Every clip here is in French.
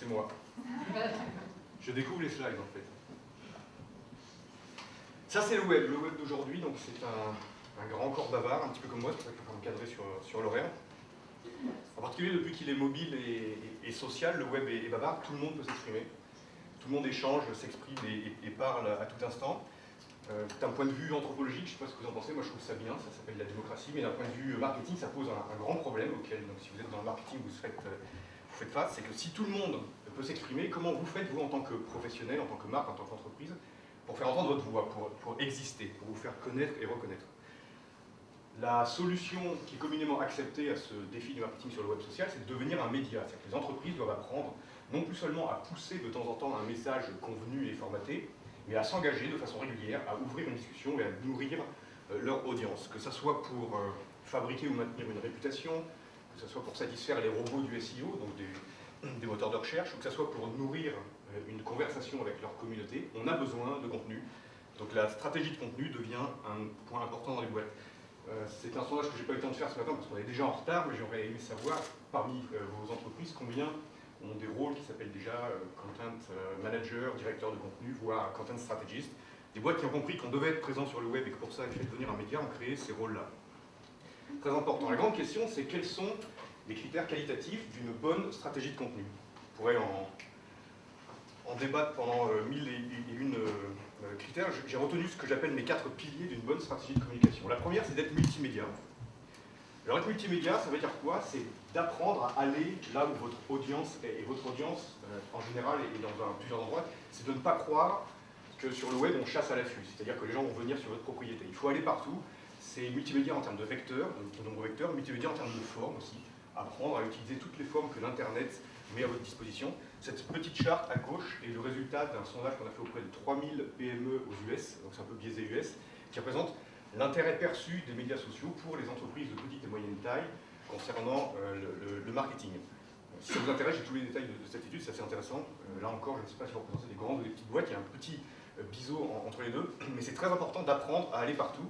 c'est moi. Je découvre les slides en fait. Ça c'est le web d'aujourd'hui, donc c'est un grand corps bavard, un petit peu comme moi, c'est pour ça qu'il faut me cadrer sur l'horaire. En particulier depuis qu'il est mobile et social, le web est bavard, tout le monde peut s'exprimer. Tout le monde échange, s'exprime et parle à tout instant. D'un point de vue anthropologique, je ne sais pas ce que vous en pensez, moi je trouve ça bien, ça s'appelle la démocratie, mais d'un point de vue marketing, ça pose un grand problème auquel, donc, si vous êtes dans le marketing, vous faites face, c'est que si tout le monde peut s'exprimer, comment vous faites, vous, en tant que professionnel, en tant que marque, en tant qu'entreprise, pour faire entendre votre voix, pour exister, pour vous faire connaître et reconnaître. La solution qui est communément acceptée à ce défi du marketing sur le web social, c'est de devenir un média. C'est-à-dire que les entreprises doivent apprendre non plus seulement à pousser de temps en temps un message convenu et formaté, mais à s'engager de façon régulière, à ouvrir une discussion et à nourrir leur audience. Que ce soit pour fabriquer ou maintenir une réputation, que ce soit pour satisfaire les robots du SEO, donc des moteurs de recherche, ou que ce soit pour nourrir une conversation avec leur communauté, on a besoin de contenu. Donc la stratégie de contenu devient un point important dans les boîtes. C'est un sondage que je n'ai pas eu le temps de faire ce matin parce qu'on est déjà en retard, mais j'aurais aimé savoir parmi vos entreprises combien ont des rôles qui s'appellent déjà content manager, directeur de contenu, voire content strategist. Des boîtes qui ont compris qu'on devait être présent sur le web et que pour ça il fallait devenir un média ont créé ces rôles-là. Très important. La grande question, c'est quels sont les critères qualitatifs d'une bonne stratégie de contenu. On pourrait en débattre pendant 1001 critères. J'ai retenu ce que j'appelle mes 4 piliers d'une bonne stratégie de communication. La première, c'est d'être multimédia. Alors être multimédia, ça veut dire quoi? C'est d'apprendre à aller là où votre audience est. Et votre audience, en général, et dans plusieurs endroits, c'est de ne pas croire que sur le web, on chasse à l'affût. C'est-à-dire que les gens vont venir sur votre propriété. Il faut aller partout. C'est multimédia en termes de vecteurs, de nombreux vecteurs, multimédia en termes de formes aussi. Apprendre à utiliser toutes les formes que l'Internet met à votre disposition. Cette petite charte à gauche est le résultat d'un sondage qu'on a fait auprès de 3000 PME aux US, donc c'est un peu biaisé US, qui représente l'intérêt perçu des médias sociaux pour les entreprises de petite et moyenne taille concernant le marketing. Si ça vous intéresse, j'ai tous les détails de cette étude, c'est assez intéressant. Là encore, je ne sais pas si vous représentez des grandes ou des petites boîtes, il y a un petit biseau entre les deux, mais c'est très important d'apprendre à aller partout.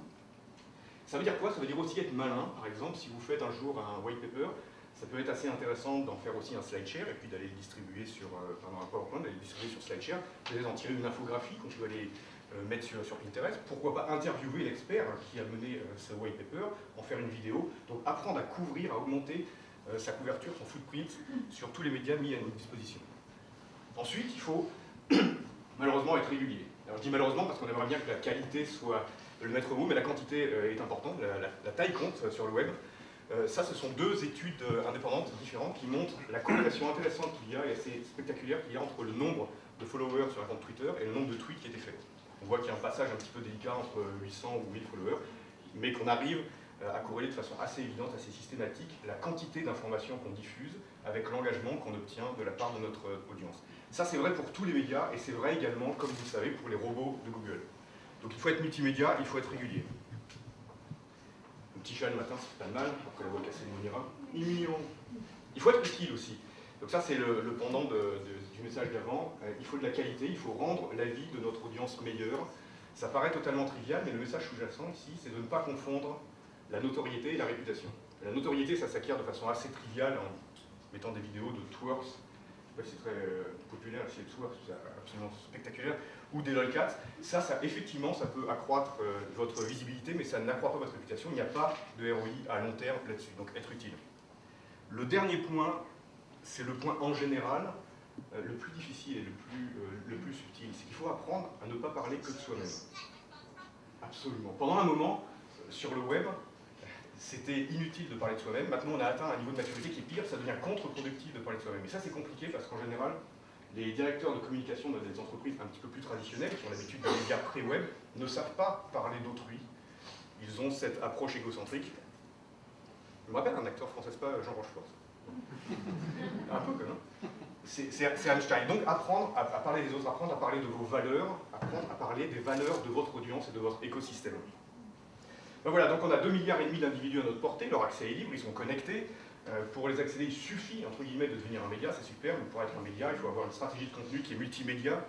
Ça veut dire quoi? Ça veut dire aussi être malin. Par exemple, si vous faites un jour un white paper, ça peut être assez intéressant d'en faire aussi un SlideShare et puis d'aller le distribuer sur un PowerPoint, d'aller le distribuer sur SlideShare, peut-être en tirer une infographie qu'on peut aller mettre sur Pinterest. Pourquoi pas interviewer l'expert qui a mené ce white paper, en faire une vidéo. Donc apprendre à couvrir, à augmenter sa couverture, son footprint sur tous les médias mis à notre disposition. Ensuite, il faut malheureusement être régulier. Alors je dis malheureusement parce qu'on aimerait bien que la qualité soit le maître mot, mais la quantité est importante, la taille compte sur le web. Ça, ce sont 2 études indépendantes différentes qui montrent la corrélation intéressante qu'il y a et assez spectaculaire qu'il y a entre le nombre de followers sur un compte Twitter et le nombre de tweets qui étaient faits. On voit qu'il y a un passage un petit peu délicat entre 800 ou 1000 followers, mais qu'on arrive à corréler de façon assez évidente, assez systématique, la quantité d'informations qu'on diffuse avec l'engagement qu'on obtient de la part de notre audience. Ça, c'est vrai pour tous les médias et c'est vrai également, comme vous le savez, pour les robots de Google. Donc il faut être multimédia, il faut être régulier. Un petit chat le matin, ça fait pas de mal, après la voix cassée nous ira. Mignon. Il faut être utile aussi. Donc ça, c'est le pendant du message d'avant. Il faut de la qualité, il faut rendre la vie de notre audience meilleure. Ça paraît totalement trivial, mais le message sous-jacent ici, c'est de ne pas confondre la notoriété et la réputation. La notoriété, ça s'acquiert de façon assez triviale en mettant des vidéos de twerks. Je ne sais pas si c'est très populaire, si c'est twerks, c'est absolument spectaculaire, ou des lolcats. Ça, effectivement, ça peut accroître votre visibilité, mais ça n'accroît pas votre réputation. Il n'y a pas de ROI à long terme là-dessus, donc être utile. Le dernier point, c'est le point en général, le plus difficile et le plus subtil, c'est qu'il faut apprendre à ne pas parler que de soi-même. Absolument. Pendant un moment, sur le web, c'était inutile de parler de soi-même. Maintenant, on a atteint un niveau de maturité qui est pire, ça devient contre-productif de parler de soi-même. Et ça, c'est compliqué parce qu'en général, les directeurs de communication dans des entreprises un petit peu plus traditionnelles, qui ont l'habitude des médias pré-web, ne savent pas parler d'autrui. Ils ont cette approche égocentrique. Je me rappelle un acteur français, c'est pas Jean Rochefort. Un peu quand même. C'est Einstein. Donc apprendre à parler des autres, apprendre à parler de vos valeurs, apprendre à parler des valeurs de votre audience et de votre écosystème. Ben voilà, donc on a 2,5 milliards d'individus à notre portée, leur accès est libre, ils sont connectés. Pour les accéder, il suffit, entre guillemets, de devenir un média, c'est super, mais pour être un média, il faut avoir une stratégie de contenu qui est multimédia,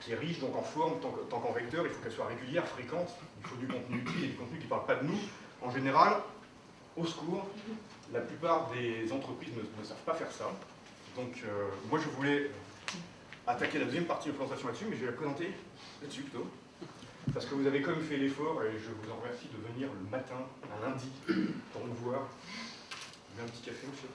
qui est riche donc en forme, tant qu'en vecteur, il faut qu'elle soit régulière, fréquente, il faut du contenu utile et du contenu qui ne parle pas de nous. En général, au secours, la plupart des entreprises ne savent pas faire ça. Donc moi je voulais attaquer la deuxième partie de la présentation là-dessus, mais je vais la présenter là-dessus plutôt. Parce que vous avez quand même fait l'effort, et je vous en remercie, de venir le matin, un lundi, pour nous voir. Vous voulez un petit café, monsieur?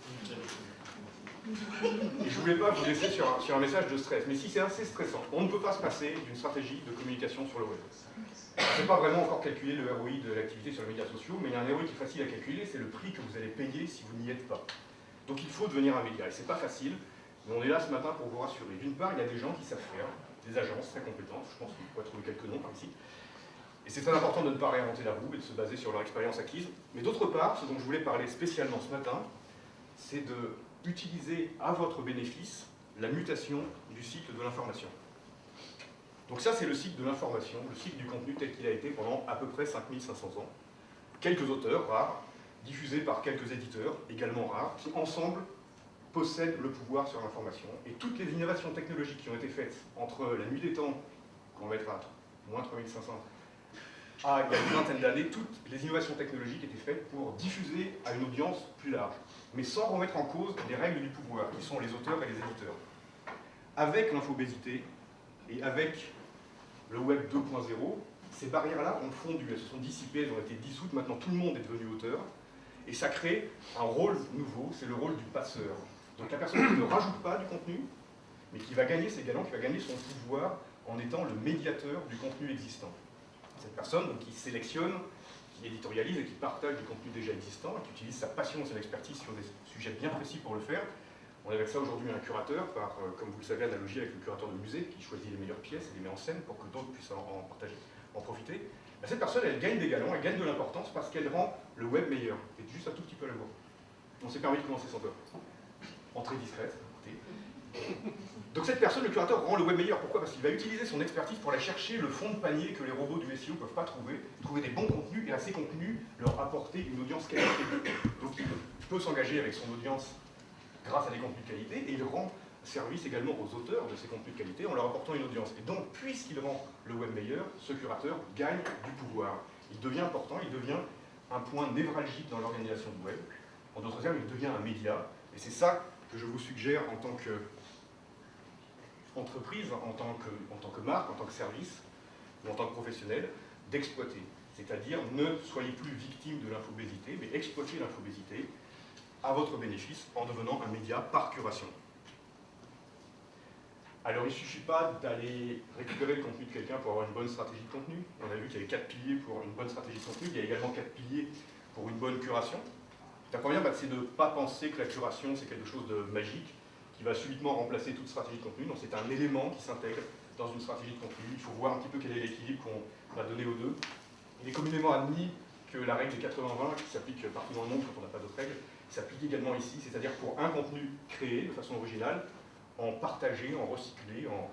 Et je ne voulais pas vous laisser sur un message de stress, mais si c'est assez stressant, on ne peut pas se passer d'une stratégie de communication sur le web. Je n'ai pas vraiment encore calculé le ROI de l'activité sur les médias sociaux, mais il y a un ROI qui est facile à calculer, c'est le prix que vous allez payer si vous n'y êtes pas. Donc il faut devenir un média, et c'est pas facile, mais on est là ce matin pour vous rassurer. D'une part, il y a des gens qui savent faire, des agences très compétentes, je pense qu'on pourrait trouver quelques noms par ici, et c'est très important de ne pas réinventer la roue et de se baser sur leur expérience acquise. Mais d'autre part, ce dont je voulais parler spécialement ce matin, c'est d'utiliser à votre bénéfice la mutation du cycle de l'information. Donc ça, c'est le cycle de l'information, le cycle du contenu tel qu'il a été pendant à peu près 5500 ans. Quelques auteurs rares, diffusés par quelques éditeurs, également rares, qui ensemble possèdent le pouvoir sur l'information. Et toutes les innovations technologiques qui ont été faites entre la nuit des temps, qu'on va être à moins 3500, il y a une vingtaine d'années, toutes les innovations technologiques étaient faites pour diffuser à une audience plus large, mais sans remettre en cause les règles du pouvoir, qui sont les auteurs et les éditeurs. Avec l'infobésité et avec le web 2.0, ces barrières-là ont fondu, elles se sont dissipées, elles ont été dissoutes, maintenant tout le monde est devenu auteur, et ça crée un rôle nouveau, c'est le rôle du passeur. Donc la personne qui ne rajoute pas du contenu, mais qui va gagner ses galons, qui va gagner son pouvoir en étant le médiateur du contenu existant. Cette personne donc, qui sélectionne, qui éditorialise et qui partage du contenu déjà existant, qui utilise sa passion et son expertise sur des sujets bien précis pour le faire. On a avec ça aujourd'hui un curateur, comme vous le savez, analogie avec le curateur de musée, qui choisit les meilleures pièces et les met en scène pour que d'autres puissent en partager, en profiter. Ben, cette personne, elle gagne des galons, elle gagne de l'importance parce qu'elle rend le web meilleur. Et juste un tout petit peu à la voix. On s'est permis de commencer sans peur. Entrée discrète, écoutez. Donc cette personne, le curateur, rend le web meilleur. Pourquoi? Parce qu'il va utiliser son expertise pour aller chercher le fond de panier que les robots du SEO ne peuvent pas trouver des bons contenus, et à ces contenus, leur apporter une audience qualitative. Donc il peut s'engager avec son audience grâce à des contenus de qualité, et il rend service également aux auteurs de ces contenus de qualité en leur apportant une audience. Et donc, puisqu'il rend le web meilleur, ce curateur gagne du pouvoir. Il devient important, il devient un point névralgique dans l'organisation du web. En d'autres termes, il devient un média, et c'est ça que je vous suggère en tant que entreprise, en tant que marque, en tant que service, ou en tant que professionnel, d'exploiter. C'est-à-dire, ne soyez plus victime de l'infobésité, mais exploitez l'infobésité à votre bénéfice en devenant un média par curation. Alors, il ne suffit pas d'aller récupérer le contenu de quelqu'un pour avoir une bonne stratégie de contenu. On a vu qu'il y avait 4 piliers pour une bonne stratégie de contenu. Il y a également 4 piliers pour une bonne curation. La première, c'est de ne pas penser que la curation, c'est quelque chose de magique, qui va subitement remplacer toute stratégie de contenu. Donc c'est un élément qui s'intègre dans une stratégie de contenu. Il faut voir un petit peu quel est l'équilibre qu'on va donner aux deux. Il est communément admis que la règle des 80-20, qui s'applique partout dans le monde quand on n'a pas d'autres règles, s'applique également ici, c'est-à-dire pour un contenu créé de façon originale, en partager, en recycler, en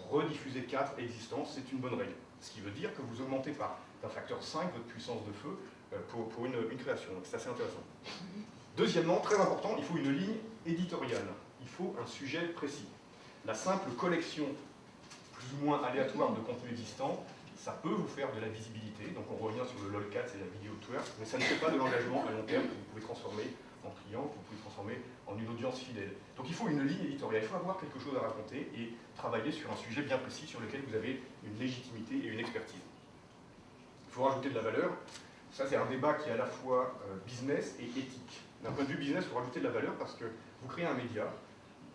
rediffuser 4 existants, c'est une bonne règle. Ce qui veut dire que vous augmentez par d'un facteur 5 votre puissance de feu pour une création. Donc c'est assez intéressant. Deuxièmement, très important, il faut une ligne éditoriale. Il faut un sujet précis. La simple collection plus ou moins aléatoire de contenu existant, ça peut vous faire de la visibilité. Donc on revient sur le lolcat, c'est la vidéo twerk, mais ça ne fait pas de l'engagement à long terme que vous pouvez transformer en client, que vous pouvez transformer en une audience fidèle. Donc il faut une ligne éditoriale, il faut avoir quelque chose à raconter et travailler sur un sujet bien précis sur lequel vous avez une légitimité et une expertise. Il faut rajouter de la valeur. Ça, c'est un débat qui est à la fois business et éthique. D'un point de vue business, il faut rajouter de la valeur parce que vous créez un média,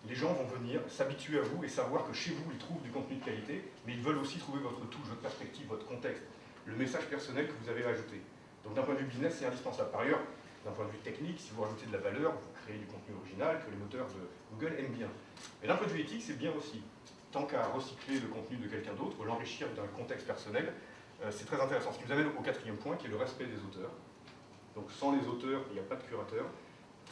les gens vont venir s'habituer à vous et savoir que chez vous, ils trouvent du contenu de qualité, mais ils veulent aussi trouver votre touche, votre perspective, votre contexte, le message personnel que vous avez ajouté. Donc d'un point de vue business, c'est indispensable. Par ailleurs, d'un point de vue technique, si vous rajoutez de la valeur, vous créez du contenu original que les moteurs de Google aiment bien. Mais d'un point de vue éthique, c'est bien aussi. Tant qu'à recycler le contenu de quelqu'un d'autre, l'enrichir d'un contexte personnel, c'est très intéressant. Ce qui nous amène au quatrième point, qui est le respect des auteurs. Donc sans les auteurs, il n'y a pas de curateur.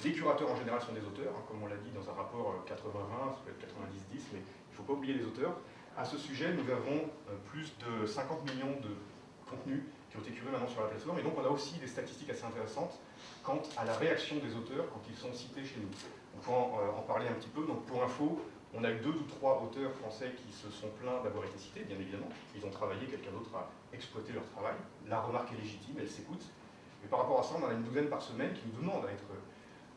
Les curateurs en général sont des auteurs, hein, comme on l'a dit dans un rapport 80-20, ça peut être 90-10, mais il ne faut pas oublier les auteurs. À ce sujet, nous avons plus de 50 millions de contenus qui ont été curés maintenant sur la plateforme, et donc on a aussi des statistiques assez intéressantes quant à la réaction des auteurs quand ils sont cités chez nous. On peut en parler un petit peu. Donc pour info, on a eu 2 ou 3 auteurs français qui se sont plaints d'avoir été cités, bien évidemment. Ils ont travaillé, quelqu'un d'autre a exploité leur travail. La remarque est légitime, elle s'écoute. Mais par rapport à ça, on en a une douzaine par semaine qui nous demandent à être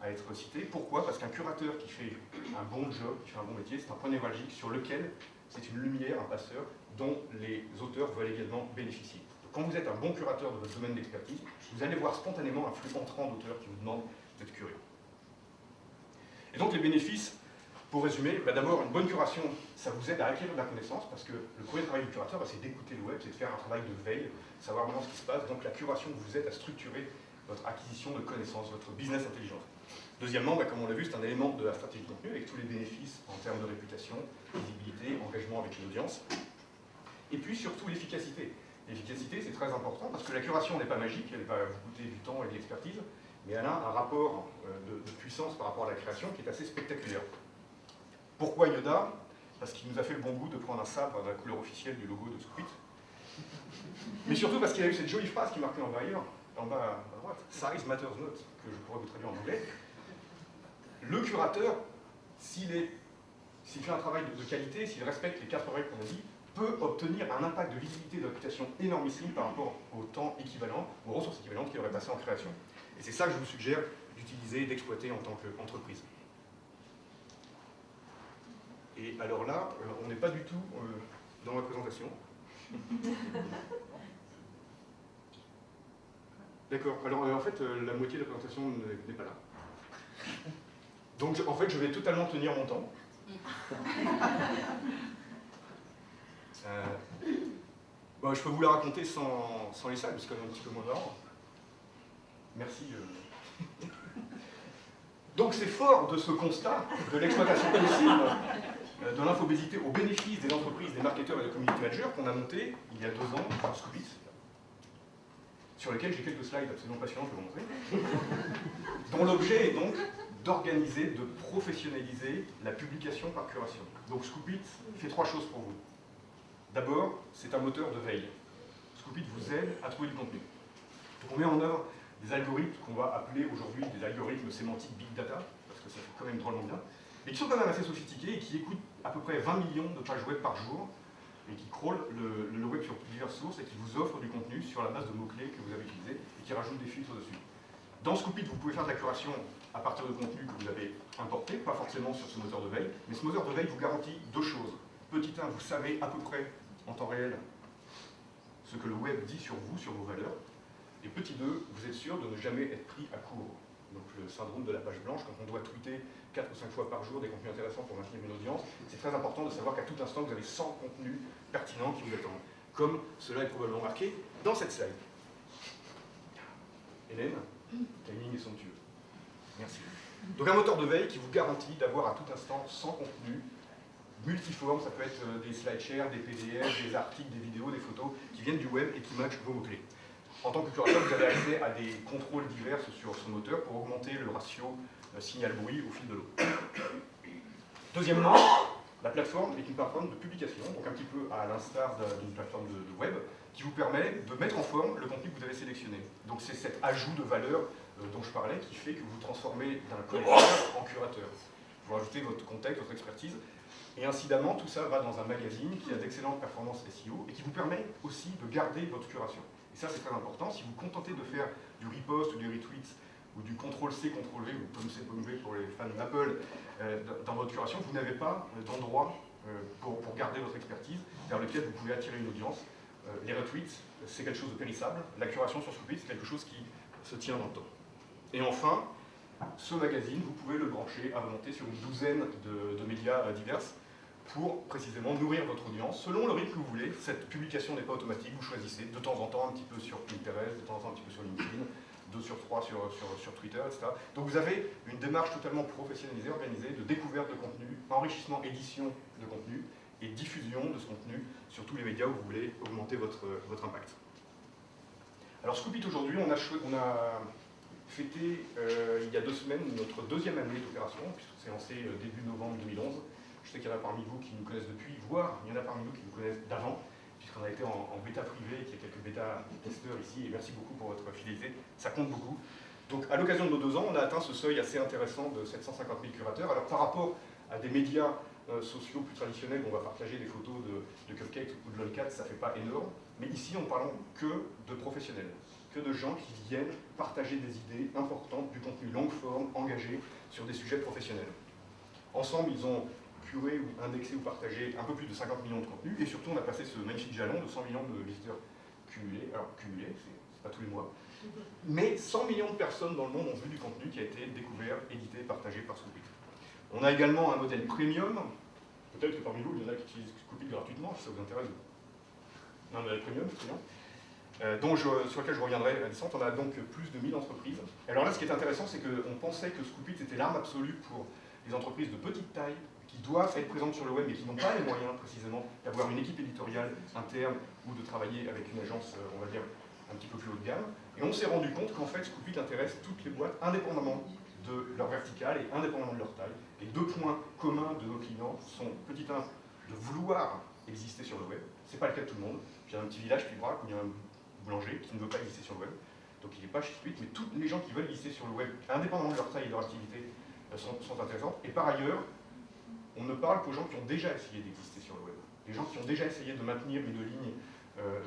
à être cité. Pourquoi? Parce qu'un curateur qui fait un bon job, qui fait un bon métier, c'est un point névralgique sur lequel c'est une lumière, un passeur, dont les auteurs veulent également bénéficier. Donc, quand vous êtes un bon curateur de votre domaine d'expertise, vous allez voir spontanément un flux entrant d'auteurs qui vous demandent d'être curieux. Et donc les bénéfices, pour résumer, d'abord une bonne curation, ça vous aide à acquérir de la connaissance, parce que le premier travail du curateur, c'est d'écouter le web, c'est de faire un travail de veille, savoir vraiment ce qui se passe. Donc la curation vous aide à structurer votre acquisition de connaissances, votre business intelligence. Deuxièmement, comme on l'a vu, c'est un élément de la stratégie de contenu, avec tous les bénéfices en termes de réputation, visibilité, engagement avec l'audience. Et puis surtout l'efficacité. L'efficacité, c'est très important, parce que la curation n'est pas magique, elle va vous coûter du temps et de l'expertise, mais elle a un rapport de puissance par rapport à la création qui est assez spectaculaire. Pourquoi Yoda? Parce qu'il nous a fait le bon goût de prendre un sabre à la couleur officielle du logo de Scoop It. Mais surtout parce qu'il a eu cette jolie phrase qui est marquée en bas à droite, Size matters not, que je pourrais vous traduire en anglais. Le curateur, s'il fait un travail de qualité, s'il respecte les 4 règles qu'on a dit, peut obtenir un impact de visibilité et de réputation énormissime par rapport au temps équivalent, aux ressources équivalentes qu'il aurait passé en création. Et c'est ça que je vous suggère d'utiliser et d'exploiter en tant qu'entreprise. Et alors là, on n'est pas du tout dans ma présentation. D'accord, alors en fait, la moitié de la présentation n'est pas là. Donc en fait, je vais totalement tenir mon temps. Je peux vous la raconter sans les salles, parce qu'on est un petit peu moins d'ordre. Merci. Donc c'est fort de ce constat de l'exploitation possible de l'infobésité au bénéfice des entreprises, des marketeurs et des community managers qu'on a monté il y a 2 ans sur Scoop It, sur lequel j'ai quelques slides absolument passionnants, je vais vous montrer, dont l'objet est donc d'organiser, de professionnaliser la publication par curation. Donc Scoop It fait 3 choses pour vous. D'abord, c'est un moteur de veille. Scoop It vous aide à trouver du contenu. Donc on met en œuvre des algorithmes qu'on va appeler aujourd'hui des algorithmes sémantiques big data, parce que ça fait quand même drôlement bien, mais qui sont quand même assez sophistiqués et qui écoutent à peu près 20 millions de pages web par jour, et qui crawlent le web sur diverses sources et qui vous offrent du contenu sur la base de mots-clés que vous avez utilisés et qui rajoutent des filtres dessus. Dans Scoop It, vous pouvez faire de la curation à partir de contenus que vous avez importés, pas forcément sur ce moteur de veille, mais ce moteur de veille vous garantit 2 choses. Petit 1, vous savez à peu près en temps réel ce que le web dit sur vous, sur vos valeurs. Et petit 2, vous êtes sûr de ne jamais être pris à court. Donc le syndrome de la page blanche, quand on doit tweeter 4 ou 5 fois par jour des contenus intéressants pour maintenir une audience, c'est très important de savoir qu'à tout instant, vous avez 100 contenus pertinents qui vous attendent. Comme cela est probablement marqué dans cette slide. Hélène, timing est somptueux. Merci. Donc un moteur de veille qui vous garantit d'avoir à tout instant 100 contenus multiformes, ça peut être des slideshares, des PDF, des articles, des vidéos, des photos, qui viennent du web et qui matchent vos mots-clés. En tant que curateur, vous avez accès à des contrôles divers sur ce moteur pour augmenter le ratio signal-bruit au fil de l'eau. Deuxièmement, la plateforme est une plateforme de publication, donc un petit peu à l'instar d'une plateforme de web, qui vous permet de mettre en forme le contenu que vous avez sélectionné. Donc c'est cet ajout de valeur dont je parlais qui fait que vous transformez d'un collecteur en curateur. Vous rajoutez votre contexte, votre expertise, et incidemment, tout ça va dans un magazine qui a d'excellentes performances SEO et qui vous permet aussi de garder votre curation. Et ça, c'est très important. Si vous vous contentez de faire du repost ou du retweet ou du CTRL-C, CTRL-V ou pomme-C, pour les fans d'Apple dans votre curation, vous n'avez pas d'endroit pour garder votre expertise vers lequel vous pouvez attirer une audience. Les retweets, c'est quelque chose de périssable. La curation sur Scoop It, c'est quelque chose qui se tient dans le temps. Et enfin, ce magazine, vous pouvez le brancher à volonté sur une douzaine de médias divers pour précisément nourrir votre audience selon le rythme que vous voulez. Cette publication n'est pas automatique, vous choisissez de temps en temps un petit peu sur Pinterest, de temps en temps un petit peu sur LinkedIn, 2 sur 3 sur Twitter, etc. Donc vous avez une démarche totalement professionnalisée, organisée, de découverte de contenu, enrichissement, édition de contenu et diffusion de ce contenu sur tous les médias où vous voulez augmenter votre impact. Alors Scoop It aujourd'hui, on a fêté il y a 2 semaines notre 2e année d'opération, puisqu'on s'est lancé début novembre 2011. Je sais qu'il y en a parmi vous qui nous connaissent depuis, voire il y en a parmi nous qui nous connaissent d'avant, puisqu'on a été en bêta privée, qu'il y a quelques bêta-testeurs ici, et merci beaucoup pour votre fidélité, ça compte beaucoup. Donc à l'occasion de nos 2 ans, on a atteint ce seuil assez intéressant de 750 000 curateurs. Alors par rapport à des médias sociaux plus traditionnels où on va partager des photos de cupcakes ou de lolcats, ça ne fait pas énorme, mais ici on ne parle que de professionnels, que de gens qui viennent partager des idées importantes, du contenu longue forme, engagé sur des sujets professionnels. Ensemble, ils ont curé ou indexé ou partagé un peu plus de 50 millions de contenus, et surtout on a passé ce magnifique jalon de 100 millions de visiteurs cumulés. Alors cumulés, c'est pas tous les mois, mais 100 millions de personnes dans le monde ont vu du contenu qui a été découvert, édité, partagé par Scoop It. On a également un modèle premium. Peut-être que parmi vous, il y en a qui utilisent Scoop It gratuitement, si ça vous intéresse. Un modèle premium, c'est bien. Sur lequel je reviendrai à distance. On a donc plus de 1000 entreprises. Alors là, ce qui est intéressant, c'est qu'on pensait que Scoop It était l'arme absolue pour les entreprises de petite taille qui doivent être présentes sur le web mais qui n'ont pas les moyens précisément d'avoir une équipe éditoriale interne ou de travailler avec une agence, on va dire, un petit peu plus haut de gamme. Et on s'est rendu compte qu'en fait, Scoop It intéresse toutes les boîtes indépendamment de leur verticale et indépendamment de leur taille. Les deux points communs de nos clients sont, petit 1, de vouloir exister sur le web. Ce n'est pas le cas de tout le monde. J'ai un petit village Pibrac où il y a un boulanger qui ne veut pas exister sur le web. Donc il n'est pas chez Scoop It, mais tous les gens qui veulent exister sur le web, indépendamment de leur taille et de leur activité, sont intéressantes. Et par ailleurs, on ne parle qu'aux gens qui ont déjà essayé d'exister sur le web. Les gens qui ont déjà essayé de maintenir une ligne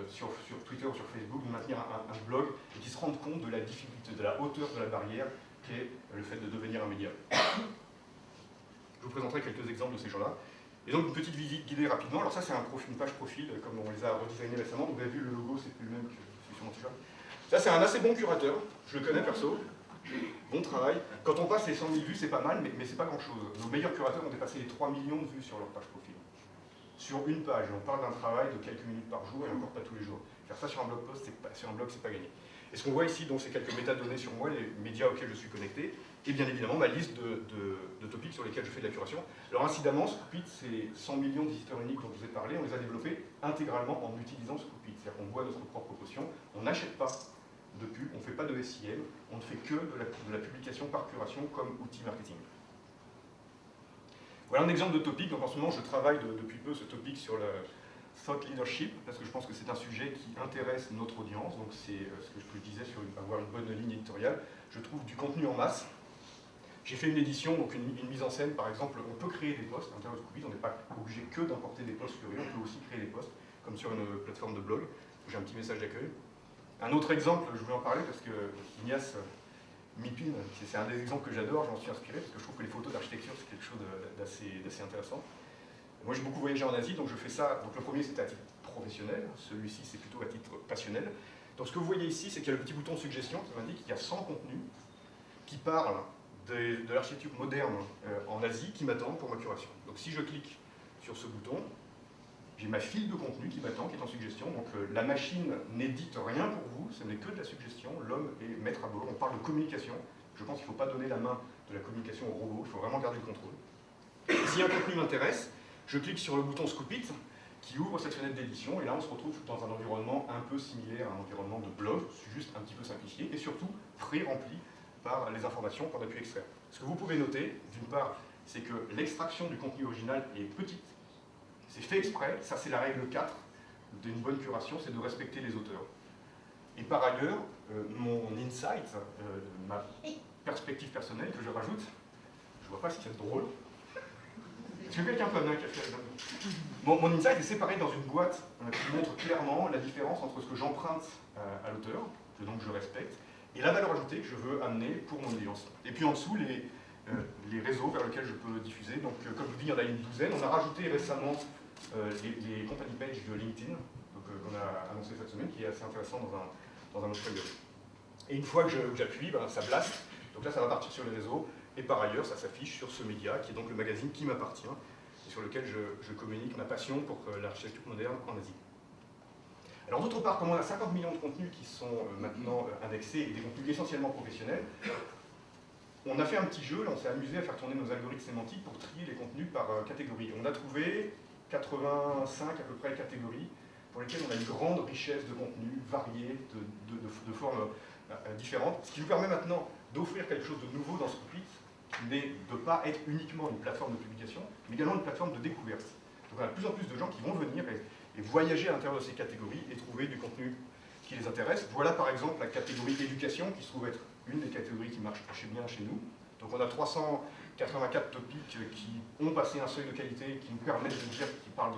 sur Twitter ou sur Facebook, de maintenir un blog, et qui se rendent compte de la difficulté, de la hauteur de la barrière qu'est le fait de devenir un média. Je vous présenterai quelques exemples de ces gens-là. Et donc une petite visite guidée rapidement. Alors ça c'est une page profil, comme on les a redesignés récemment. Donc vous avez vu le logo, c'est plus le même que celui sur mon t-shirt. Ça c'est un assez bon curateur, je le connais perso. Bon travail. Quand on passe les 100 000 vues, c'est pas mal, mais c'est pas grand-chose. Nos meilleurs curateurs ont dépassé les 3 millions de vues sur leur page profil. Sur une page, et on parle d'un travail de quelques minutes par jour, et encore pas tous les jours. Faire ça sur un blog post, sur un blog, c'est pas gagné. Et ce qu'on voit ici, donc, c'est quelques métadonnées sur moi, les médias auxquels je suis connecté, et bien évidemment ma liste de topics sur lesquels je fais de la curation. Alors incidemment, Scoop It, ces 100 millions de visiteurs uniques dont je vous ai parlé, on les a développés intégralement en utilisant Scoop It. C'est-à-dire qu'on voit notre propre potion, on n'achète pas de pub, on ne fait pas de SIM, on ne fait que de la publication par curation comme outil marketing. Voilà un exemple de topic. Donc en ce moment, je travaille depuis peu ce topic sur le thought leadership, parce que je pense que c'est un sujet qui intéresse notre audience. Donc c'est ce que je disais sur avoir une bonne ligne éditoriale. Je trouve du contenu en masse. J'ai fait une édition, donc une mise en scène, par exemple, on peut créer des posts à l'intérieur de Scoop It, on n'est pas obligé que d'importer des posts curieux, on peut aussi créer des posts, comme sur une plateforme de blog. J'ai un petit message d'accueil. Un autre exemple, je voulais en parler parce que Ignace Mipin, c'est un des exemples que j'adore, j'en suis inspiré parce que je trouve que les photos d'architecture c'est quelque chose d'assez intéressant. Moi j'ai beaucoup voyagé en Asie, donc je fais ça. Donc le premier c'était à titre professionnel, celui-ci c'est plutôt à titre passionnel. Donc ce que vous voyez ici, c'est qu'il y a le petit bouton suggestion qui m'indique qu'il y a 100 contenus qui parlent de l'architecture moderne en Asie qui m'attendent pour ma curation. Donc si je clique sur ce bouton, j'ai ma file de contenu qui m'attend, qui est en suggestion. Donc la machine n'édite rien pour vous, ce n'est que de la suggestion. L'homme est maître à bord. On parle de communication. Je pense qu'il ne faut pas donner la main de la communication au robot, il faut vraiment garder le contrôle. Si un contenu m'intéresse, je clique sur le bouton Scoop It, qui ouvre cette fenêtre d'édition, et là on se retrouve dans un environnement un peu similaire à un environnement de blog, juste un petit peu simplifié, et surtout pré-rempli par les informations qu'on a pu extraire. Ce que vous pouvez noter, d'une part, c'est que l'extraction du contenu original est petite. C'est fait exprès, ça c'est la règle 4 d'une bonne curation, c'est de respecter les auteurs. Et par ailleurs, mon insight, ma perspective personnelle que je rajoute, je ne vois pas si c'est drôle. Est-ce que quelqu'un peut amener un café? Mon insight est séparé dans une boîte qui montre clairement la différence entre ce que j'emprunte à l'auteur, que donc je respecte, et la valeur ajoutée que je veux amener pour mon audience. Et puis en dessous, les réseaux vers lesquels je peux diffuser. Donc comme je vous dis, il y en a une douzaine. On a rajouté récemment les company pages de LinkedIn, qu'on a annoncé cette semaine, qui est assez intéressant dans un autre web. Et une fois que j'appuie, ben, ça blast. Donc là, ça va partir sur les réseaux. Et par ailleurs, ça s'affiche sur ce média, qui est donc le magazine qui m'appartient, et sur lequel je communique ma passion pour l'architecture moderne en Asie. Alors d'autre part, comme on a 50 millions de contenus qui sont maintenant indexés, et des contenus essentiellement professionnels, on a fait un petit jeu, là, on s'est amusé à faire tourner nos algorithmes sémantiques pour trier les contenus par catégorie. On a trouvé 85 à peu près catégories pour lesquelles on a une grande richesse de contenus variés, de formes différentes, ce qui nous permet maintenant d'offrir quelque chose de nouveau dans Scoop It, qui n'est de ne pas être uniquement une plateforme de publication, mais également une plateforme de découverte. Donc on a de plus en plus de gens qui vont venir et voyager à l'intérieur de ces catégories et trouver du contenu qui les intéresse. Voilà par exemple la catégorie éducation, qui se trouve être une des catégories qui marche bien chez nous. Donc on a 384 topics qui ont passé un seuil de qualité, qui nous permettent de dire qu'ils parlent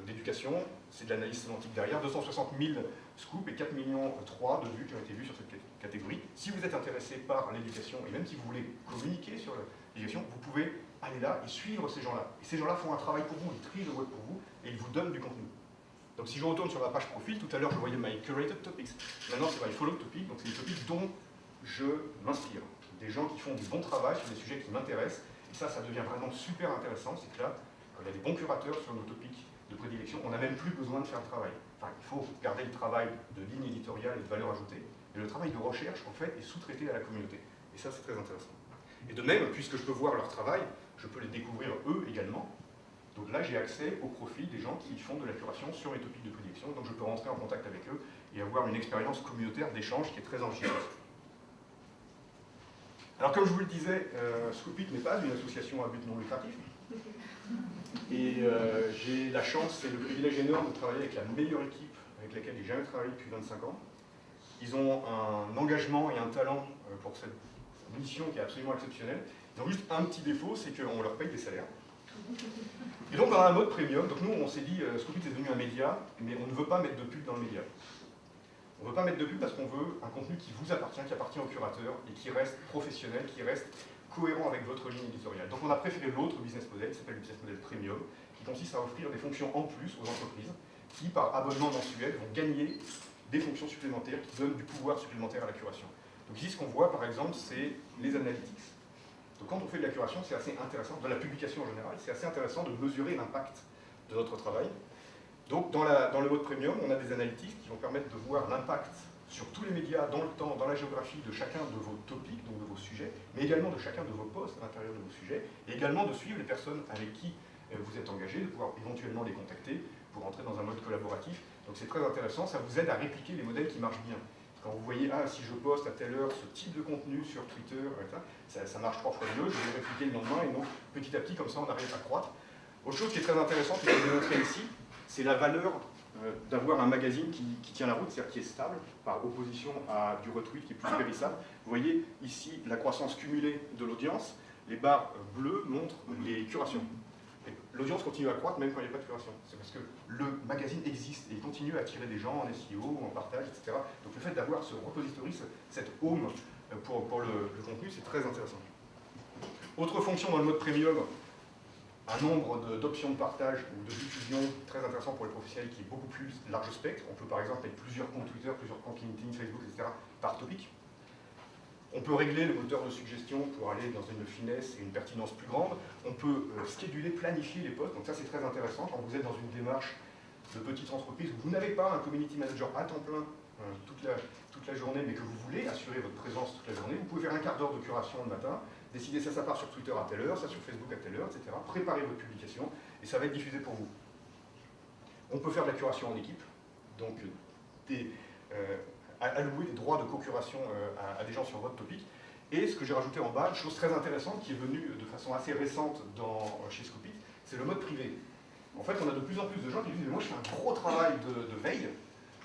d'éducation, c'est de l'analyse sémantique derrière, 260 000 scoops et 4,3 millions de vues qui ont été vues sur cette catégorie. Si vous êtes intéressé par l'éducation, et même si vous voulez communiquer sur l'éducation, vous pouvez aller là et suivre ces gens-là. Et ces gens-là font un travail pour vous, ils trient le web pour vous, et ils vous donnent du contenu. Donc si je retourne sur ma page profil, tout à l'heure je voyais My Curated Topics, maintenant c'est My Followed Topics, donc c'est des topics dont je m'inspire. Des gens qui font du bon travail sur des sujets qui m'intéressent, et ça devient vraiment super intéressant, c'est que là, quand il y a des bons curateurs sur nos topics de prédilection, on n'a même plus besoin de faire le travail. Enfin, il faut garder le travail de ligne éditoriale et de valeur ajoutée, et le travail de recherche, en fait, est sous-traité à la communauté. Et ça, c'est très intéressant. Et de même, puisque je peux voir leur travail, je peux les découvrir eux également. Donc là, j'ai accès au profil des gens qui font de la curation sur les topics de prédilection, donc je peux rentrer en contact avec eux et avoir une expérience communautaire d'échange qui est très enrichissante. Alors comme je vous le disais, Scoopit n'est pas une association à but non lucratif. Et j'ai la chance et le privilège énorme de travailler avec la meilleure équipe avec laquelle j'ai jamais travaillé depuis 25 ans. Ils ont un engagement et un talent pour cette mission qui est absolument exceptionnelle. Ils ont juste un petit défaut, c'est qu'on leur paye des salaires. Et donc on a un mode premium, donc nous on s'est dit, Scoopit est devenu un média, mais on ne veut pas mettre de pub dans le média. On ne veut pas mettre de pub parce qu'on veut un contenu qui vous appartient, qui appartient au curateur, et qui reste professionnel, qui reste cohérent avec votre ligne éditoriale. Donc on a préféré l'autre business model, qui s'appelle le business model premium, qui consiste à offrir des fonctions en plus aux entreprises, qui par abonnement mensuel vont gagner des fonctions supplémentaires, qui donnent du pouvoir supplémentaire à la curation. Donc ici ce qu'on voit par exemple, c'est les analytics. Donc quand on fait de la curation, c'est assez intéressant, de la publication en général, c'est assez intéressant de mesurer l'impact de notre travail. Donc dans le mode premium, on a des analytics qui vont permettre de voir l'impact sur tous les médias, dans le temps, dans la géographie de chacun de vos topics, donc de vos sujets, mais également de chacun de vos posts à l'intérieur de vos sujets, et également de suivre les personnes avec qui vous êtes engagés, de pouvoir éventuellement les contacter pour entrer dans un mode collaboratif. Donc c'est très intéressant, ça vous aide à répliquer les modèles qui marchent bien. Quand vous voyez, ah, si je poste à telle heure ce type de contenu sur Twitter, ça marche 3 fois mieux, je vais répliquer le lendemain, et donc petit à petit, comme ça, on arrive à croître. Autre chose qui est très intéressante, et que je vais montrer ici, c'est la valeur d'avoir un magazine qui tient la route, c'est-à-dire qui est stable, par opposition à du retweet qui est plus périssable. Vous voyez ici la croissance cumulée de l'audience, les barres bleues montrent les curations. L'audience continue à croître même quand il n'y a pas de curation. C'est parce que le magazine existe et il continue à attirer des gens en SEO, en partage, etc. Donc le fait d'avoir ce repository, cette home pour le contenu, c'est très intéressant. Autre fonction dans le mode premium, un nombre d'options de partage ou de diffusion très intéressant pour les professionnels qui est beaucoup plus large spectre. On peut par exemple mettre plusieurs comptes Twitter, plusieurs comptes LinkedIn, Facebook, etc. par topic. On peut régler le moteur de suggestion pour aller dans une finesse et une pertinence plus grande. On peut scheduler, planifier les posts. Donc ça c'est très intéressant quand vous êtes dans une démarche de petite entreprise où vous n'avez pas un community manager à temps plein toute la journée, mais que vous voulez assurer votre présence toute la journée. Vous pouvez faire un quart d'heure de curation le matin, décider ça part sur Twitter à telle heure, ça sur Facebook à telle heure, etc. Préparez votre publication et ça va être diffusé pour vous. On peut faire de la curation en équipe, donc allouer des droits de co-curation à des gens sur votre topic. Et ce que j'ai rajouté en bas, une chose très intéressante qui est venue de façon assez récente chez Scoopit, c'est le mode privé. En fait, on a de plus en plus de gens qui disent « moi je fais un gros travail de veille,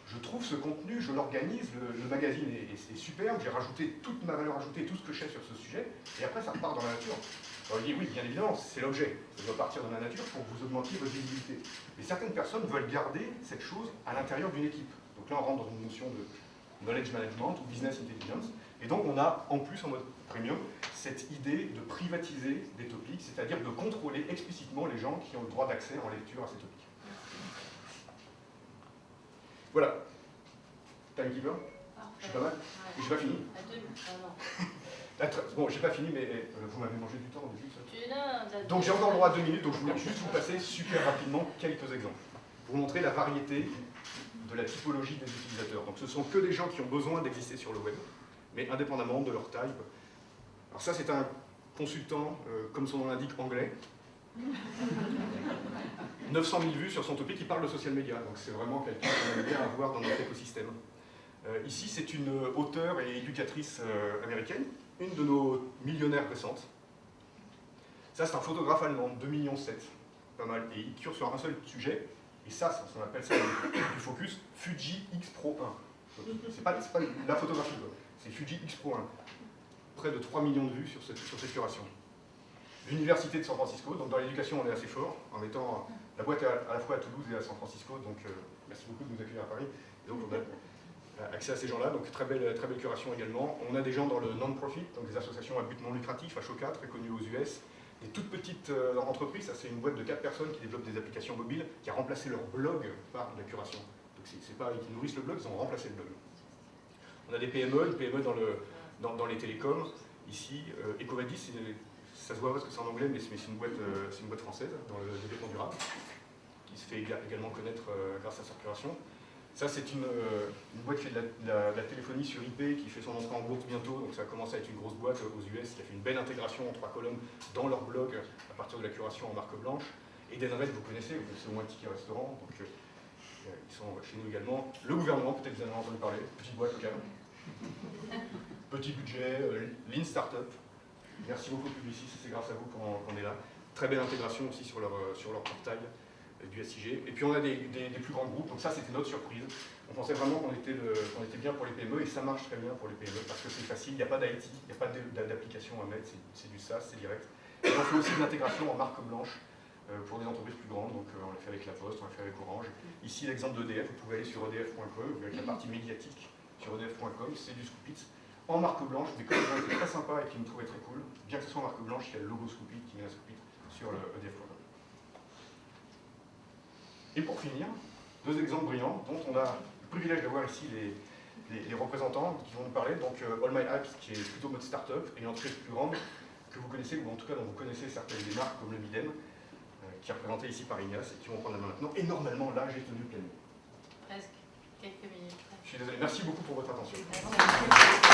je trouve ce contenu, je l'organise, le magazine est superbe, j'ai rajouté toute ma valeur ajoutée, tout ce que je sais sur ce sujet, et après ça repart dans la nature. » Alors je dis oui, bien évidemment, c'est l'objet, ça doit partir dans la nature pour que vous augmentiez votre visibilité. Mais certaines personnes veulent garder cette chose à l'intérieur d'une équipe. Donc là on rentre dans une notion de knowledge management ou business intelligence, et donc on a en plus en mode premium cette idée de privatiser des topics, c'est-à-dire de contrôler explicitement les gens qui ont le droit d'accès en lecture à ces topics. Voilà. Timekeeper. Je suis pas mal. Et j'ai pas fini. Bon, j'ai pas fini, mais vous m'avez mangé du temps au début. Ça. Donc j'ai encore le droit à 2 minutes, donc je voulais juste vous passer super rapidement quelques exemples. Pour vous montrer la variété de la typologie des utilisateurs. Donc ce sont que des gens qui ont besoin d'exister sur le web, mais indépendamment de leur taille. Alors ça c'est un consultant, comme son nom l'indique, anglais. 900 000 vues sur son topic, qui parle de social media, donc c'est vraiment quelqu'un qu'on aime bien avoir dans notre écosystème. Ici c'est une auteure et éducatrice américaine, une de nos millionnaires récentes. Ça c'est un photographe allemand, 2,7 millions, pas mal, et il cure sur un seul sujet. Et ça, on appelle ça du focus Fuji X Pro 1. C'est pas la photographie, c'est Fuji X Pro 1. Près de 3 millions de vues sur cette curation. l'Université de San Francisco. Donc dans l'éducation, on est assez fort, en étant la boîte à la fois à Toulouse et à San Francisco. Donc merci beaucoup de nous accueillir à Paris. Et donc on a accès à ces gens-là, donc très belle curation également. On a des gens dans le non-profit, donc des associations à but non lucratif, Ashoka, très connues aux US. Des toutes petites entreprises, ça c'est une boîte de 4 personnes qui développent des applications mobiles, qui a remplacé leur blog par de la curation. Donc c'est pas ils qui nourrissent le blog, ils ont remplacé le blog. On a des PME, une PME dans les télécoms. Ici, Ecovadis, ça se voit parce que c'est en anglais, mais c'est une boîte française dans le développement durable, qui se fait également connaître grâce à sa curation. Ça, c'est une boîte qui fait de la téléphonie sur IP, qui fait son entrée en bourse bientôt, donc ça a commencé à être une grosse boîte aux US, qui a fait une belle intégration en 3 colonnes dans leur blog à partir de la curation en marque blanche. Edenred, vous connaissez au moins Ticket Restaurant, donc ils sont chez nous également. Le gouvernement, peut-être vous en avez entendu parler, petite boîte locale. Petit budget, Lean Startup. Merci beaucoup Publicis, c'est grâce à vous qu'on est là. Très belle intégration aussi sur leur portail du SIG. Et puis on a des plus grands groupes, donc ça c'était notre surprise. On pensait vraiment qu'on était bien pour les PME et ça marche très bien pour les PME parce que c'est facile, il n'y a pas d'IT, il n'y a pas d'application à mettre, c'est du SaaS, c'est direct. Et on fait aussi de l'intégration en marque blanche pour des entreprises plus grandes, donc on l'a fait avec La Poste, on l'a fait avec Orange. Ici l'exemple d'EDF, vous pouvez aller sur edf.com, avec la partie médiatique sur edf.com, c'est du Scoopit en marque blanche, des codes qui étaient très sympas et qui nous trouvaient très cool. Bien que ce soit en marque blanche, il y a le logo Scoopit qui met la Scoopit sur le edf.com. Et pour finir, 2 exemples brillants dont on a le privilège d'avoir ici les représentants qui vont nous parler. Donc All My Apps, qui est plutôt mode startup, et une entreprise plus grande que vous connaissez, ou en tout cas dont vous connaissez certaines des marques comme le Bidem, qui est représenté ici par Ignace et qui vont prendre la main maintenant. Et normalement, là, j'ai tenu le planning. Presque. Quelques minutes. Je suis désolé. Merci beaucoup pour votre attention. Merci.